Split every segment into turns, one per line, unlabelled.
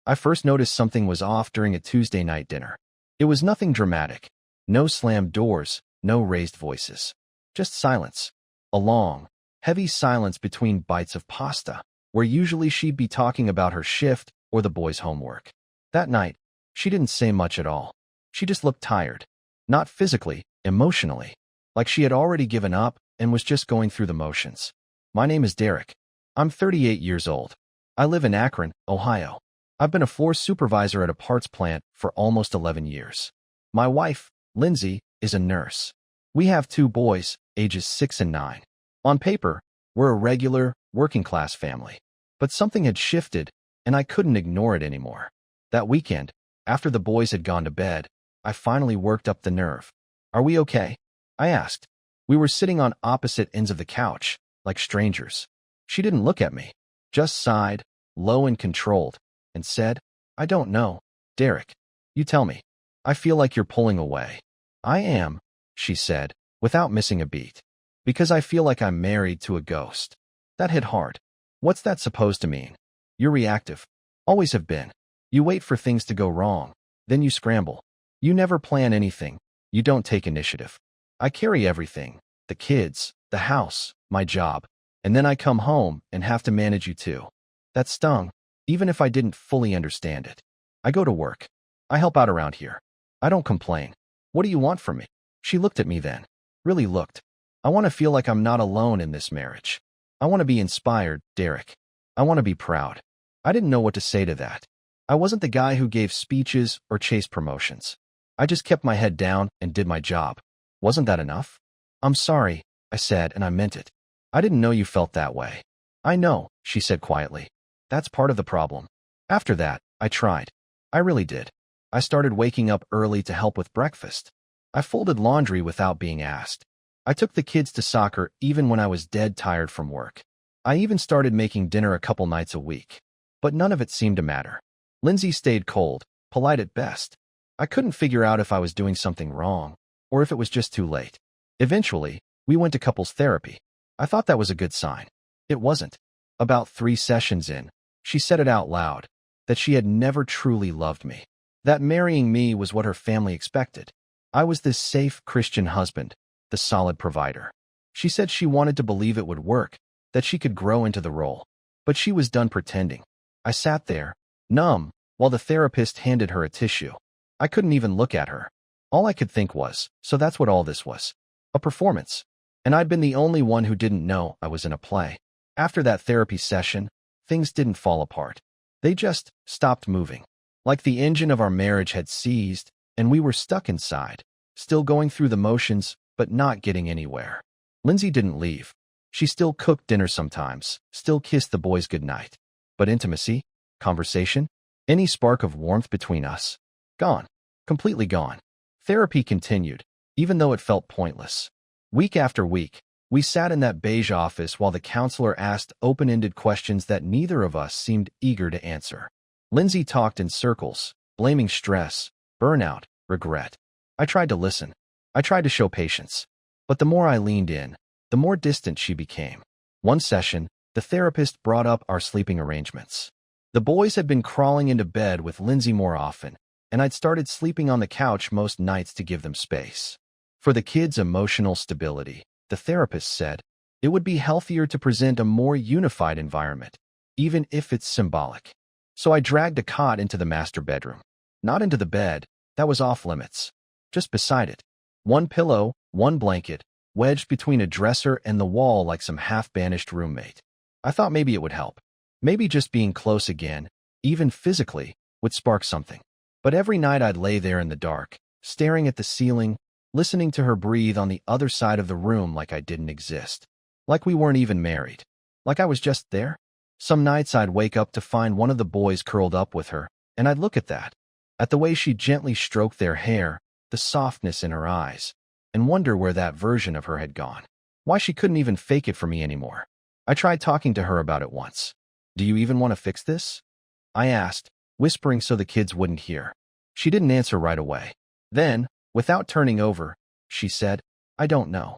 I first noticed something was off during a Tuesday night dinner. It was nothing dramatic. No slammed doors, no raised voices. Just silence. A long, heavy silence between bites of pasta, where usually she'd be talking about her shift or the boys' homework. That night, she didn't say much at all. She just looked tired. Not physically, emotionally. Like she had already given up and was just going through the motions. My name is Derek. I'm 38 years old. I live in Akron, Ohio. I've been a floor supervisor at a parts plant for almost 11 years. My wife, Lindsay, is a nurse. We have 2 boys, ages 6 and 9. On paper, we're a regular, working-class family. But something had shifted, and I couldn't ignore it anymore. That weekend, after the boys had gone to bed, I finally worked up the nerve. "Are we okay?" I asked. We were sitting on opposite ends of the couch, like strangers. She didn't look at me, just sighed, low and controlled, and said, "I don't know, Derek. You tell me. I feel like you're pulling away." "I am," she said, without missing a beat. "Because I feel like I'm married to a ghost." That hit hard. What's that supposed to mean? You're reactive. Always have been. You wait for things to go wrong. Then you scramble. You never plan anything. You don't take initiative. I carry everything. The kids, the house, my job. And then I come home and have to manage you too. That stung, even if I didn't fully understand it. I go to work. I help out around here. I don't complain. What do you want from me? She looked at me then. Really looked. I want to feel like I'm not alone in this marriage. I want to be inspired, Derek. I want to be proud. I didn't know what to say to that. I wasn't the guy who gave speeches or chased promotions. I just kept my head down and did my job. Wasn't that enough? "I'm sorry," I said, and I meant it. "I didn't know you felt that way." "I know," she said quietly. "That's part of the problem." After that, I tried. I really did. I started waking up early to help with breakfast. I folded laundry without being asked. I took the kids to soccer even when I was dead tired from work. I even started making dinner a couple nights a week. But none of it seemed to matter. Lindsay stayed cold, polite at best. I couldn't figure out if I was doing something wrong, or if it was just too late. Eventually, we went to couples therapy. I thought that was a good sign. It wasn't. About 3 sessions in, she said it out loud, that she had never truly loved me. That marrying me was what her family expected. I was this safe Christian husband, the solid provider. She said she wanted to believe it would work, that she could grow into the role. But she was done pretending. I sat there, numb, while the therapist handed her a tissue. I couldn't even look at her. All I could think was, so that's what all this was. A performance. And I'd been the only one who didn't know I was in a play. After that therapy session, things didn't fall apart. They just stopped moving. Like the engine of our marriage had seized, and we were stuck inside, still going through the motions, but not getting anywhere. Lindsay didn't leave. She still cooked dinner sometimes, still kissed the boys goodnight. But intimacy, conversation, any spark of warmth between us, gone. Completely gone. Therapy continued, even though it felt pointless. Week after week, we sat in that beige office while the counselor asked open-ended questions that neither of us seemed eager to answer. Lindsay talked in circles, blaming stress, burnout, regret. I tried to listen. I tried to show patience. But the more I leaned in, the more distant she became. One session, the therapist brought up our sleeping arrangements. The boys had been crawling into bed with Lindsay more often, and I'd started sleeping on the couch most nights to give them space. For the kids' emotional stability, the therapist said, it would be healthier to present a more unified environment, even if it's symbolic. So I dragged a cot into the master bedroom. Not into the bed, that was off limits. Just beside it. One pillow, one blanket, wedged between a dresser and the wall like some half-banished roommate. I thought maybe it would help. Maybe just being close again, even physically, would spark something. But every night I'd lay there in the dark, staring at the ceiling, listening to her breathe on the other side of the room like I didn't exist. Like we weren't even married. Like I was just there. Some nights I'd wake up to find one of the boys curled up with her, and I'd look at that. At the way she gently stroked their hair, the softness in her eyes, and wonder where that version of her had gone. Why she couldn't even fake it for me anymore. I tried talking to her about it once. "Do you even want to fix this?" I asked, whispering so the kids wouldn't hear. She didn't answer right away. Then, without turning over, she said, "I don't know."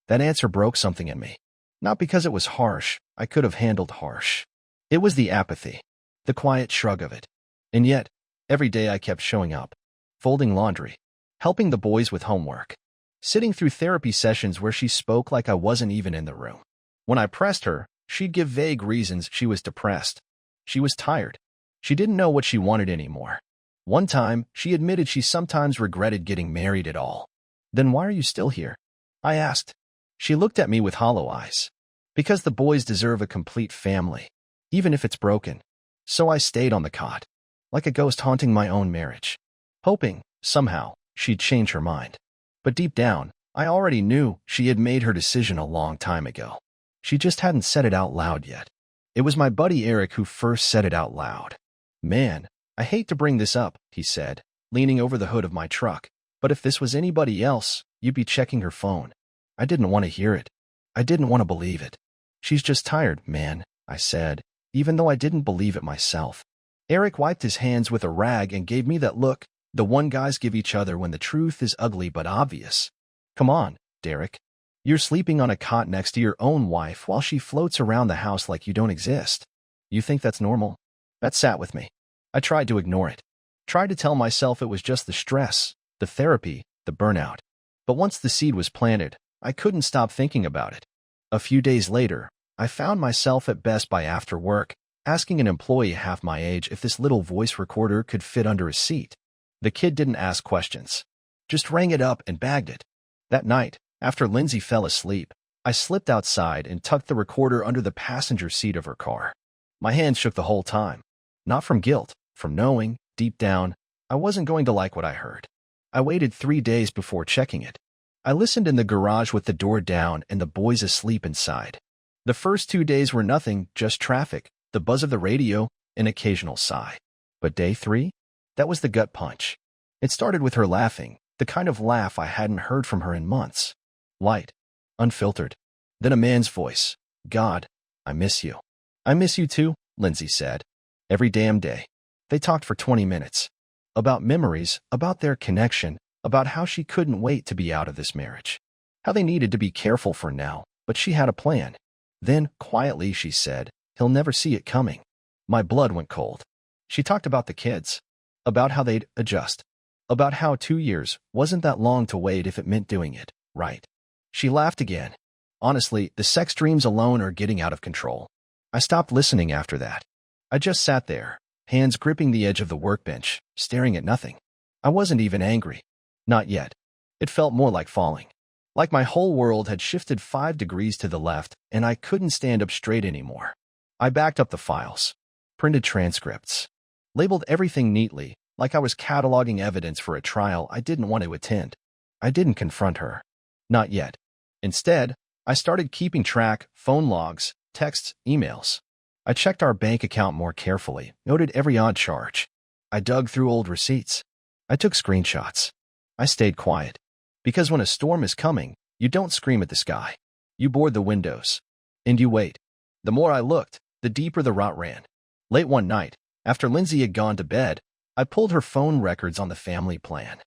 That answer broke something in me. Not because it was harsh. I could have handled harsh. It was the apathy. The quiet shrug of it. And yet, every day I kept showing up, folding laundry, helping the boys with homework, sitting through therapy sessions where she spoke like I wasn't even in the room. When I pressed her, she'd give vague reasons. She was depressed. She was tired. She didn't know what she wanted anymore. One time, she admitted she sometimes regretted getting married at all. Then why are you still here? I asked. She looked at me with hollow eyes. Because the boys deserve a complete family, even if it's broken. So I stayed on the cot, like a ghost haunting my own marriage, hoping, somehow, she'd change her mind. But deep down, I already knew she had made her decision a long time ago. She just hadn't said it out loud yet. It was my buddy Eric who first said it out loud. Man, I hate to bring this up, he said, leaning over the hood of my truck. But if this was anybody else, you'd be checking her phone. I didn't want to hear it. I didn't want to believe it. She's just tired, man, I said, even though I didn't believe it myself. Eric wiped his hands with a rag and gave me that look, the one guys give each other when the truth is ugly but obvious. Come on, Derek. You're sleeping on a cot next to your own wife while she floats around the house like you don't exist. You think that's normal? That sat with me. I tried to ignore it. Tried to tell myself it was just the stress, the therapy, the burnout. But once the seed was planted, I couldn't stop thinking about it. A few days later, I found myself at Best Buy after work, asking an employee half my age if this little voice recorder could fit under his seat. The kid didn't ask questions, just rang it up and bagged it. That night, after Lindsay fell asleep, I slipped outside and tucked the recorder under the passenger seat of her car. My hands shook the whole time. Not from guilt, from knowing, deep down, I wasn't going to like what I heard. I waited 3 days before checking it. I listened in the garage with the door down and the boys asleep inside. The first 2 days were nothing, just traffic, the buzz of the radio, an occasional sigh. But day 3? That was the gut punch. It started with her laughing, the kind of laugh I hadn't heard from her in months. Light, unfiltered. Then a man's voice. God, I miss you. I miss you too, Lindsay said. Every damn day. They talked for 20 minutes. About memories, about their connection, about how she couldn't wait to be out of this marriage. How they needed to be careful for now, but she had a plan. Then, quietly, she said, he'll never see it coming. My blood went cold. She talked about the kids. About how they'd adjust. About how 2 years wasn't that long to wait if it meant doing it right. She laughed again. Honestly, the sex dreams alone are getting out of control. I stopped listening after that. I just sat there, hands gripping the edge of the workbench, staring at nothing. I wasn't even angry. Not yet. It felt more like falling. Like my whole world had shifted 5 degrees to the left, and I couldn't stand up straight anymore. I backed up the files, printed transcripts, labeled everything neatly, like I was cataloging evidence for a trial I didn't want to attend. I didn't confront her. Not yet. Instead, I started keeping track, phone logs, texts, emails. I checked our bank account more carefully, noted every odd charge. I dug through old receipts. I took screenshots. I stayed quiet. Because when a storm is coming, you don't scream at the sky. You board the windows. And you wait. The more I looked, the deeper the rot ran. Late one night, after Lindsay had gone to bed, I pulled her phone records on the family plan.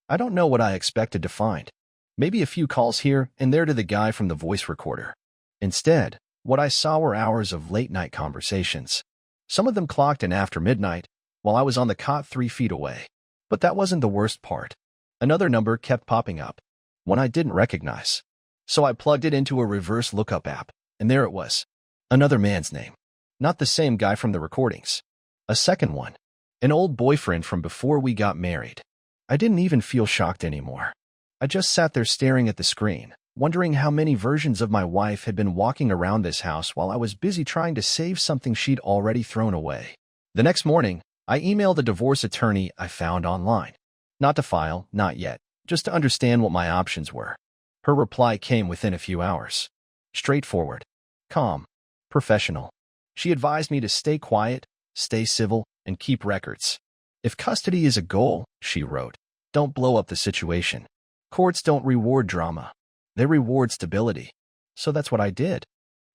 I don't know what I expected to find. Maybe a few calls here and there to the guy from the voice recorder. Instead, what I saw were hours of late-night conversations. Some of them clocked in after midnight, while I was on the cot 3 feet away. But that wasn't the worst part. Another number kept popping up, one I didn't recognize. So I plugged it into a reverse lookup app, and there it was. Another man's name. Not the same guy from the recordings. A second one. An old boyfriend from before we got married. I didn't even feel shocked anymore. I just sat there staring at the screen, wondering how many versions of my wife had been walking around this house while I was busy trying to save something she'd already thrown away. The next morning, I emailed a divorce attorney I found online. Not to file, not yet, just to understand what my options were. Her reply came within a few hours. Straightforward, calm, professional. She advised me to stay quiet, stay civil, and keep records. If custody is a goal, she wrote, don't blow up the situation. Courts don't reward drama. They reward stability. So that's what I did.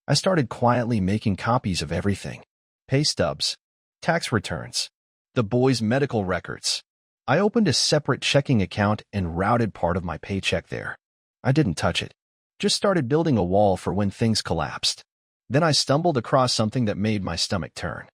I started quietly making copies of everything. Pay stubs, tax returns, the boys' medical records. I opened a separate checking account and routed part of my paycheck there. I didn't touch it. Just started building a wall for when things collapsed. Then I stumbled across something that made my stomach turn.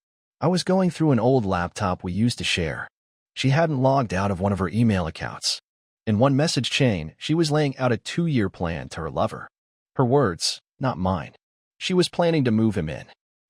I was going through an old laptop we used to share. She hadn't logged out of one of her email accounts. In one message chain, she was laying out a 2-year plan to her lover. Her words, not mine. She was planning to move him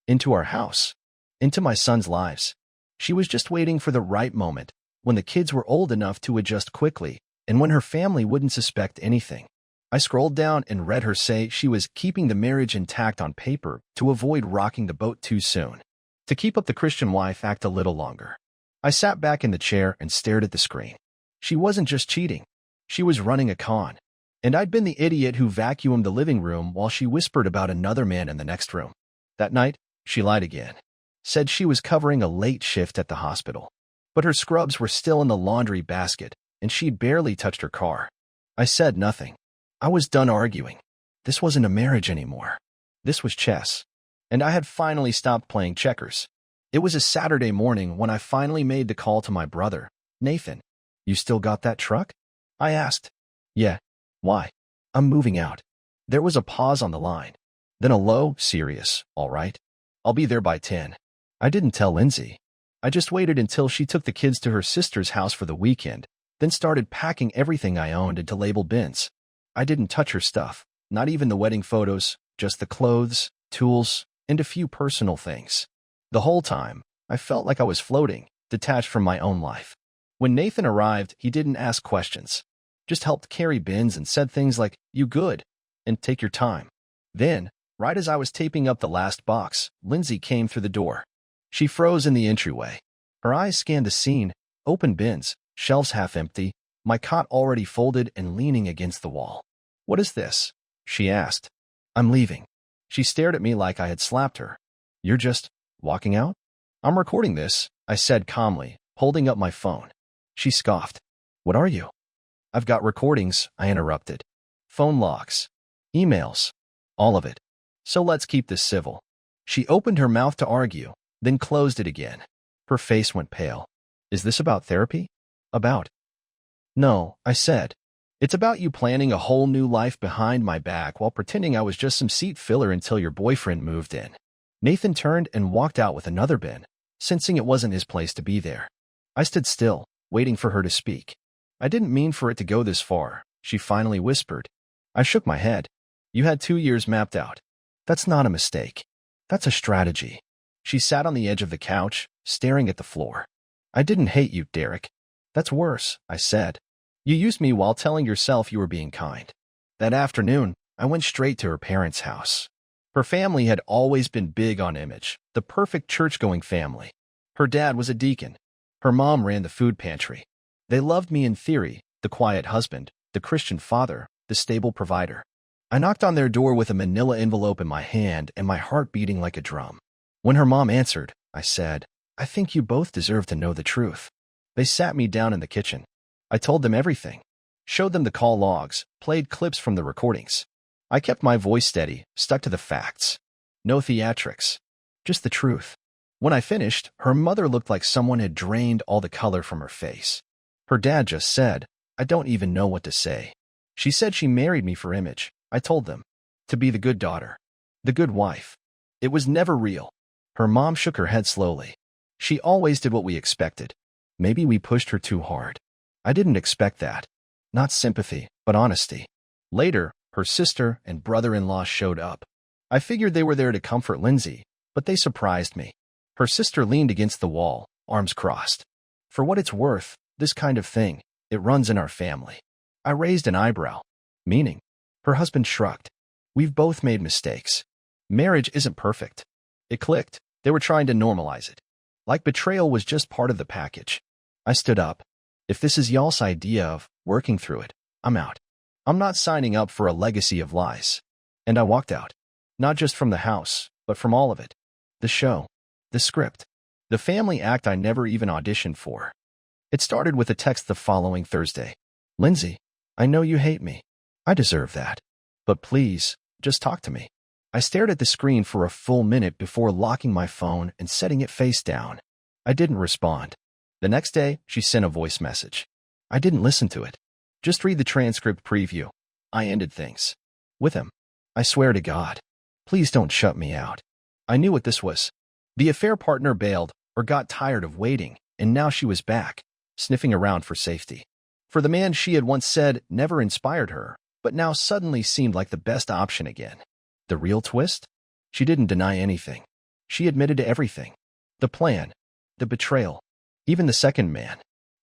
into our house, into my son's lives. She was just waiting for the right moment, when the kids were old enough to adjust quickly, and when her family wouldn't suspect anything. I scrolled down and read her say she was keeping the marriage intact on paper to avoid rocking the boat too soon, to keep up the Christian wife act a little longer. I sat back in the chair and stared at the screen. She wasn't just cheating. She was running a con. And I'd been the idiot who vacuumed the living room while she whispered about another man in the next room. That night, she lied again. Said she was covering a late shift at the hospital. But her scrubs were still in the laundry basket, and she'd barely touched her car. I said nothing. I was done arguing. This wasn't a marriage anymore. This was chess. And I had finally stopped playing checkers. It was a Saturday morning when I finally made the call to my brother. Nathan, you still got that truck? I asked. Yeah. Why? I'm moving out. There was a pause on the line. Then a low, serious, all right. I'll be there by 10. I didn't tell Lindsay. I just waited until she took the kids to her sister's house for the weekend, then started packing everything I owned into labeled bins. I didn't touch her stuff, not even the wedding photos, just the clothes, tools, and a few personal things. The whole time, I felt like I was floating, detached from my own life. When Nathan arrived, he didn't ask questions, just helped carry bins and said things like, "You good?" and "Take your time." Then, right as I was taping up the last box, Lindsay came through the door. She froze in the entryway. Her eyes scanned the scene, open bins, shelves half empty, my cot already folded and leaning against the wall. "What is this?" she asked. "I'm leaving." She stared at me like I had slapped her. "You're just walking out?" "I'm recording this," I said calmly, holding up my phone. She scoffed. "What are you?" "I've got recordings," I interrupted. "Phone logs. Emails. All of it. So let's keep this civil." She opened her mouth to argue, then closed it again. Her face went pale. "Is this about therapy?" "About?" "No," I said. "It's about you planning a whole new life behind my back while pretending I was just some seat filler until your boyfriend moved in." Nathan turned and walked out with another bin, sensing it wasn't his place to be there. I stood still, waiting for her to speak. "I didn't mean for it to go this far," she finally whispered. I shook my head. "You had 2 years mapped out. That's not a mistake. That's a strategy." She sat on the edge of the couch, staring at the floor. "I didn't hate you, Derek. That's worse," I said. "You used me while telling yourself you were being kind." That afternoon, I went straight to her parents' house. Her family had always been big on image, the perfect church-going family. Her dad was a deacon. Her mom ran the food pantry. They loved me in theory, the quiet husband, the Christian father, the stable provider. I knocked on their door with a manila envelope in my hand and my heart beating like a drum. When her mom answered, I said, "I think you both deserve to know the truth." They sat me down in the kitchen. I told them everything, showed them the call logs, played clips from the recordings. I kept my voice steady, stuck to the facts. No theatrics, just the truth. When I finished, her mother looked like someone had drained all the color from her face. Her dad just said, "I don't even know what to say." She said she married me for image. I told them, to be the good daughter, the good wife. It was never real. Her mom shook her head slowly. She always did what we expected. Maybe we pushed her too hard. I didn't expect that. Not sympathy, but honesty. Later, her sister and brother-in-law showed up. I figured they were there to comfort Lindsay, but they surprised me. Her sister leaned against the wall, arms crossed. "For what it's worth, this kind of thing, it runs in our family." I raised an eyebrow. "Meaning?" Her husband shrugged. "We've both made mistakes. Marriage isn't perfect." It clicked. They were trying to normalize it. Like betrayal was just part of the package. I stood up. "If this is y'all's idea of working through it, I'm out. I'm not signing up for a legacy of lies." And I walked out. Not just from the house, but from all of it. The show. The script. The family act I never even auditioned for. It started with a text the following Thursday. "Lindsay, I know you hate me. I deserve that. But please, just talk to me." I stared at the screen for a full minute before locking my phone and setting it face down. I didn't respond. The next day, she sent a voice message. I didn't listen to it. "Just read the transcript preview." I ended things. With him. "I swear to God. Please don't shut me out." I knew what this was. The affair partner bailed, or got tired of waiting, and now she was back, sniffing around for safety. For the man she had once said never inspired her, but now suddenly seemed like the best option again. The real twist? She didn't deny anything. She admitted to everything. The plan, the betrayal, even the second man.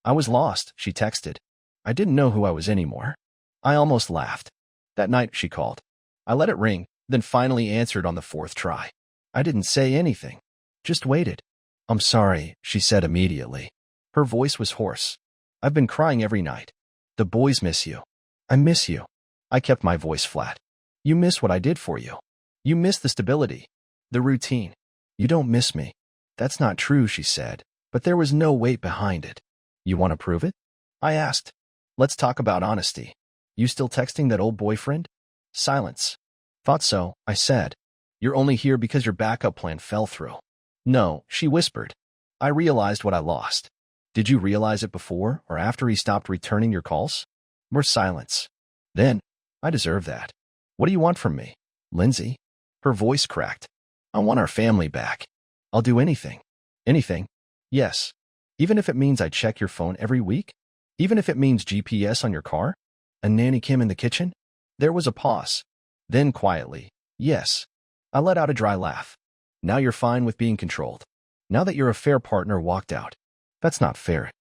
I was lost, she texted. I didn't know who I was anymore. I almost laughed. That night, she called. I let it ring, then finally answered on the fourth try. I didn't say anything, just waited. I'm sorry, she said immediately. Her voice was hoarse. I've been crying every night. The boys miss you. I miss you. I kept my voice flat. You miss what I did for you. You miss the stability, the routine. You don't miss me. That's not true, she said, but there was no weight behind it. You want to prove it? I asked. Let's talk about honesty. You still texting that old boyfriend? Silence. Thought so, I said. You're only here because your backup plan fell through. No, she whispered. I realized what I lost. Did you realize it before or after he stopped returning your calls? More silence. Then, I deserve that. What do you want from me, Lindsay? Her voice cracked. I want our family back. I'll do anything. Anything? Yes. Even if it means I check your phone every week? Even if it means GPS on your car? A nanny cam in the kitchen? There was a pause. Then quietly, yes. I let out a dry laugh. Now you're fine with being controlled. Now that you're a fair partner walked out. That's not fair.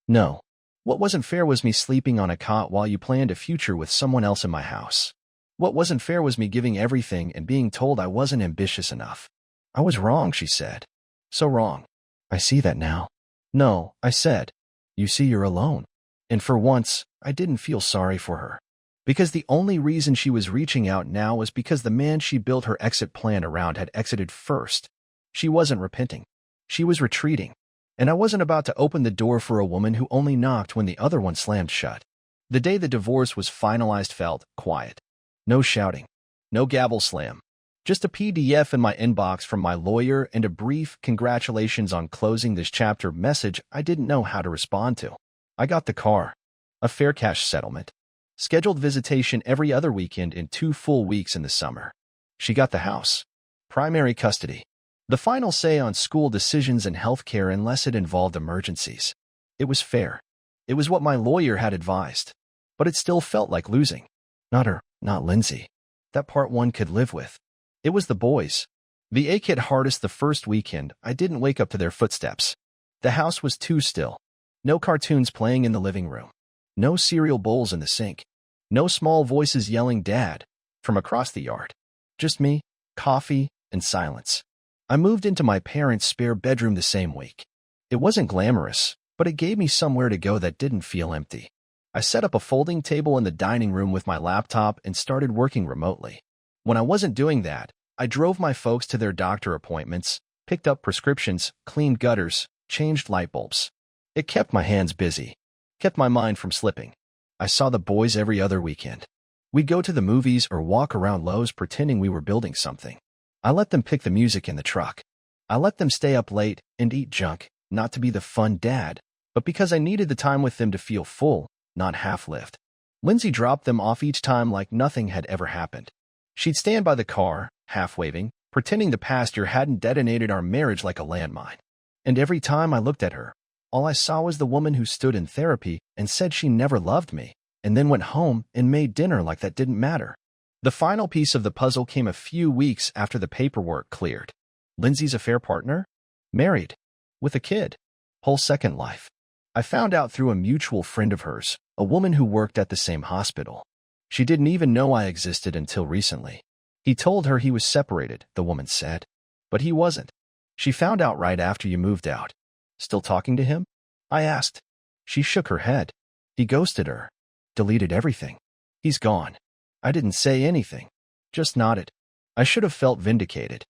No. What wasn't fair was me sleeping on a cot while you planned a future with someone else in my house. What wasn't fair was me giving everything and being told I wasn't ambitious enough. I was wrong, she said. So wrong. I see that now. No, I said. You see you're alone. And for once, I didn't feel sorry for her. Because the only reason she was reaching out now was because the man she built her exit plan around had exited first. She wasn't repenting. She was retreating. And I wasn't about to open the door for a woman who only knocked when the other one slammed shut. The day the divorce was finalized felt quiet. No shouting. No gavel slam. Just a PDF in my inbox from my lawyer and a brief congratulations on closing this chapter message I didn't know how to respond to. I got the car. A fair cash settlement. Scheduled visitation every other weekend in 2 full weeks in the summer. She got the house. Primary custody. The final say on school decisions and healthcare unless it involved emergencies. It was fair. It was what my lawyer had advised. But it still felt like losing. Not her, not Lindsay. That part one could live with. It was the boys. The ache hit hardest the first weekend. I didn't wake up to their footsteps. The house was too still. No cartoons playing in the living room. No cereal bowls in the sink. No small voices yelling "Dad" from across the yard. Just me, coffee, and silence. I moved into my parents' spare bedroom the same week. It wasn't glamorous, but it gave me somewhere to go that didn't feel empty. I set up a folding table in the dining room with my laptop and started working remotely. When I wasn't doing that, I drove my folks to their doctor appointments, picked up prescriptions, cleaned gutters, changed light bulbs. It kept my hands busy, kept my mind from slipping. I saw the boys every other weekend. We'd go to the movies or walk around Lowe's pretending we were building something. I let them pick the music in the truck. I let them stay up late and eat junk, not to be the fun dad, but because I needed the time with them to feel full, not half-lived. Lindsay dropped them off each time like nothing had ever happened. She'd stand by the car, half-waving, pretending the pastor hadn't detonated our marriage like a landmine. And every time I looked at her, all I saw was the woman who stood in therapy and said she never loved me, and then went home and made dinner like that didn't matter. The final piece of the puzzle came a few weeks after the paperwork cleared. Lindsay's a fair partner? Married. With a kid. Whole second life. I found out through a mutual friend of hers, a woman who worked at the same hospital. She didn't even know I existed until recently. He told her he was separated, the woman said. But he wasn't. She found out right after you moved out. Still talking to him? I asked. She shook her head. He ghosted her. Deleted everything. He's gone. I didn't say anything. Just nodded. I should have felt vindicated.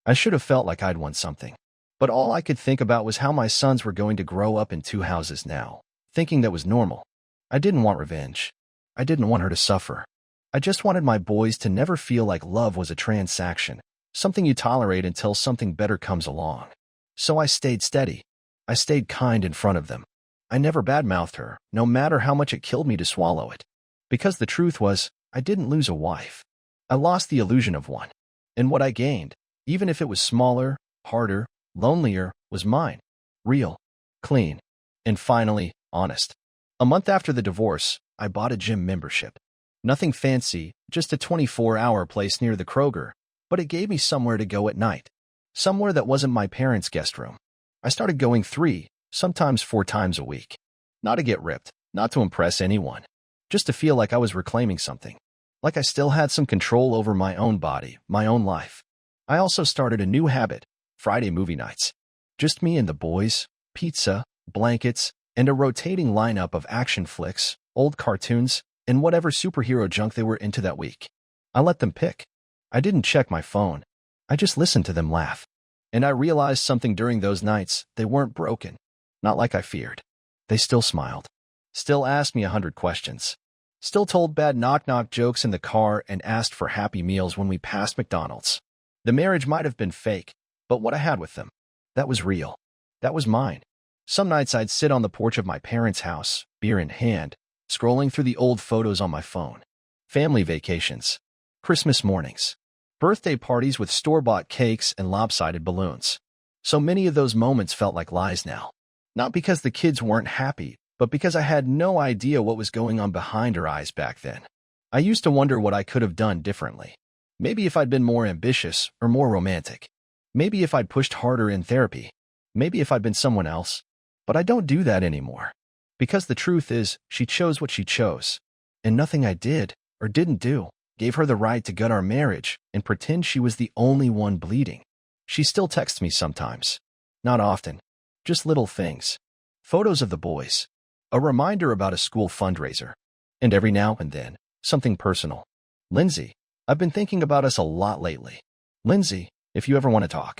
I should have felt like I'd won something. But all I could think about was how my sons were going to grow up in 2 houses now, thinking that was normal. I didn't want revenge. I didn't want her to suffer. I just wanted my boys to never feel like love was a transaction, something you tolerate until something better comes along. So I stayed steady. I stayed kind in front of them. I never badmouthed her, no matter how much it killed me to swallow it. Because the truth was, I didn't lose a wife. I lost the illusion of one. And what I gained, even if it was smaller, harder, lonelier, was mine. Real, clean, and finally, honest. A month after the divorce, I bought a gym membership. Nothing fancy, just a 24-hour place near the Kroger, but it gave me somewhere to go at night. Somewhere that wasn't my parents' guest room. I started going 3, sometimes 4 times a week. Not to get ripped, not to impress anyone. Just to feel like I was reclaiming something. Like I still had some control over my own body, my own life. I also started a new habit, Friday movie nights. Just me and the boys, pizza, blankets, and a rotating lineup of action flicks, old cartoons, and whatever superhero junk they were into that week. I let them pick. I didn't check my phone. I just listened to them laugh. And I realized something during those nights. They weren't broken. Not like I feared. They still smiled. Still asked me 100 questions. Still told bad knock-knock jokes in the car and asked for happy meals when we passed McDonald's. The marriage might have been fake, but what I had with them, that was real. That was mine. Some nights I'd sit on the porch of my parents' house, beer in hand, scrolling through the old photos on my phone. Family vacations, Christmas mornings, birthday parties with store-bought cakes and lopsided balloons. So many of those moments felt like lies now. Not because the kids weren't happy, but because I had no idea what was going on behind her eyes back then. I used to wonder what I could have done differently. Maybe if I'd been more ambitious or more romantic. Maybe if I'd pushed harder in therapy. Maybe if I'd been someone else. But I don't do that anymore. Because the truth is, she chose what she chose. And nothing I did or didn't do gave her the right to gut our marriage and pretend she was the only one bleeding. She still texts me sometimes. Not often. Just little things. Photos of the boys. A reminder about a school fundraiser. And every now and then, something personal. Lindsay, I've been thinking about us a lot lately. Lindsay, if you ever want to talk.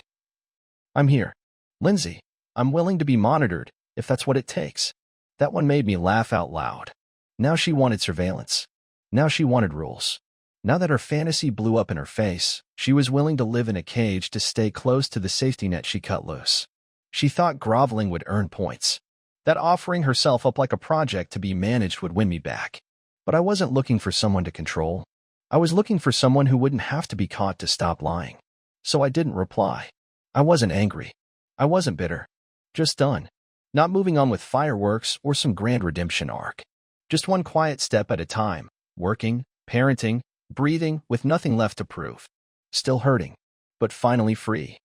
I'm here. Lindsay, I'm willing to be monitored, if that's what it takes. That one made me laugh out loud. Now she wanted surveillance. Now she wanted rules. Now that her fantasy blew up in her face, she was willing to live in a cage to stay close to the safety net she cut loose. She thought groveling would earn points. That offering herself up like a project to be managed would win me back. But I wasn't looking for someone to control. I was looking for someone who wouldn't have to be caught to stop lying. So I didn't reply. I wasn't angry. I wasn't bitter. Just done. Not moving on with fireworks or some grand redemption arc. Just one quiet step at a time. Working, parenting, breathing, with nothing left to prove. Still hurting, but finally free.